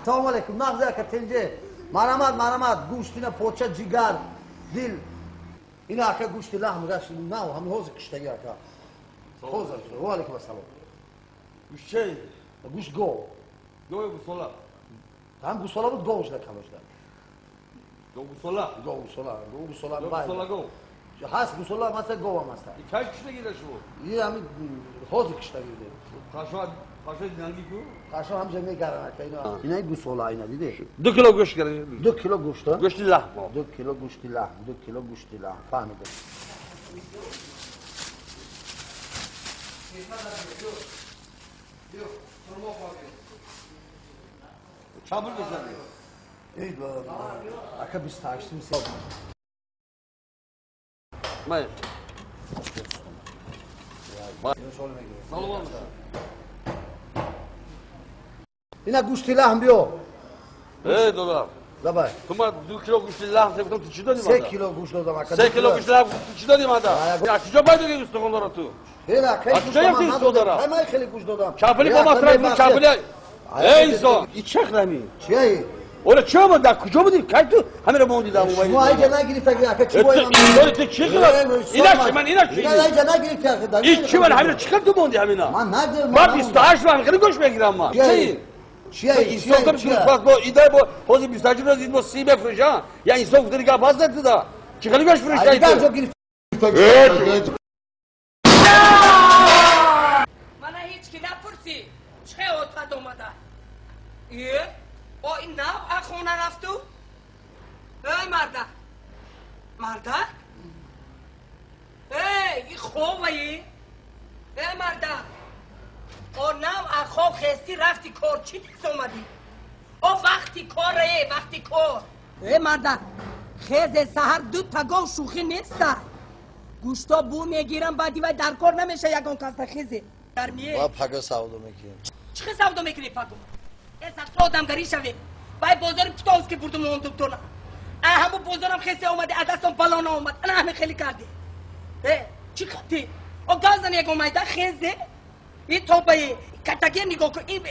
Assalomu alaykum. Naqza aka tenje. Marhamat, go'shtina, pocha, jigar, dil. Ina aka go'shti, lahm, gash, nav, ham hozir qishdagi aka. Hozir. Va alaykum assalom. Go'sht chi? Go'sht gov. Gov gusola. Ham gusola bud gov ishlar kamashlar. Gov gusola. Gov gusola. Gusola gov. Has gusola masa gov amasta. Kaç kishda keladi shu? Ham hozir qishdagi. Qashqa dinangi ku? Qashqa ham jamga garan aka ina. Ina gusola ina dedi. 2 kilo go'sht kerak. 2 kilo go'sht. Go'shti lahm. 2 kilo go'shti lahm, 2 kilo go'shti lahm. Fahmidim. Çabuk mesela. Ey baba. Aka biz taştım sen. May. Salom. Ina go'shti lahm biyo. Ey dolar. Dabay. Tuma 2 kilo go'shti lahm septim tichida nima? 3 kilo go'sht dodam aka. 3 kilo go'sht lahm tichida nima da? Ya kuja bayda gelsin onlara tu. Hela kay. Kuja yaptın sodara. Hemen khili go'sht dodam. Çapili bomastırak bu çapili. Ey insan. İçaklami. Çey. Ola çöme da kuja mı değil? Kaytu. Hamile bondi da bu bayda. Şu ay cana girip takı aka çiboy. Böyle tek çıkıyor. İlaç hemen ilaç. Ina ay cana girip takı. İçi var hamile çıkardı bondi hamile. Man nerede? Bak istaş var. Kırı koşmaya giren var. Şey. İnsan bak bu idare bu hozi müstacı biraz idmo si befrişa. Ya insan kutları ka bazdı da. Çıkarı koş fırıştaydı. Ay ben çok girip. Evet. Bana hiç kina pursi. Çıkı ota domada. O inav akhona raftu. Ey marda. Marda? Ey خوبی. ای مردا او نام اخو خستی رفتی کار چی دیز اومدی او وقتی کار ای مردا خیز سهر 2 تا گو شوخی نیست گوشتا بو میگیرم بعدی و در کار نمیشه یگان کاستا خیزه در میه با پاگا سعودو میکنیم چه سعودو میکنی پاگو ایسا تو آدمگری شوی بای بازار پتاوز که بردم اون دکترنا همون بازارم خسته اومده عدستان بالانا اومد انا همه خیلی کرده چی خطی او گازن یک اومده خیزه این توبه کتگی نگاه کن این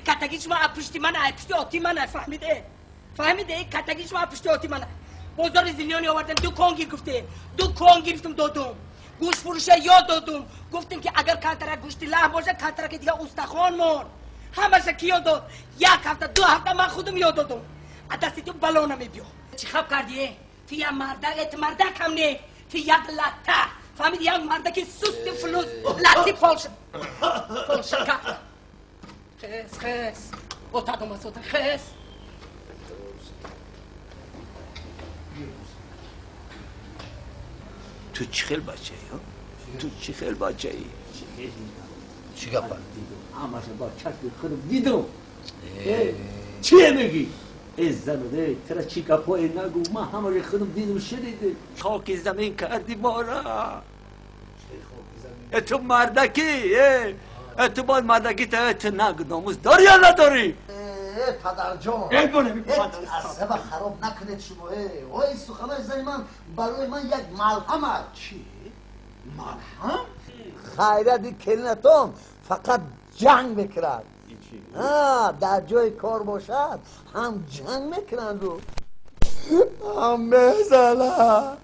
کتگی شما اپشتی من اپشتی آتی من فهمیده این کتگی شما اپشتی آتی من بازار زیلیانی آوردم 2 کنگیر گفته 2 کنگیر گفتم دادم گوش فروشه یا دادم گفتیم که اگر کاترک گوشتی لحم باشه کاترک دیگه استخوان مون همشه کی یاد داد 1 هفته 2 هفته من خودم یاد دادم دستی تو بلانم بیو چی خب کردی تو یه مردک هم نه تو یک لطه فهمیدی یک مردک سوست فلوس لطی فالشه کرد خیس اوتا دوماس اوتا خیس تو چی خیل بچه ای؟ چی گفت؟ همش با چشم خودم دیدم چیه میگی؟ از زنده ترا چی گپای نگو من همش خودم دیدم شنیدم خاک زمین کردی ما را تو مردکی تو باید مردکی تو نگو ناموز داری یا نداری؟ پدر جان عصبه خراب نکنید شما این سخنای زنی من برای من یک ملهم چی؟ ملهم؟ خیرت کلنتون فقط جنگ میکرد در جای کار باشد هم جنگ میکنن رو هم میزنن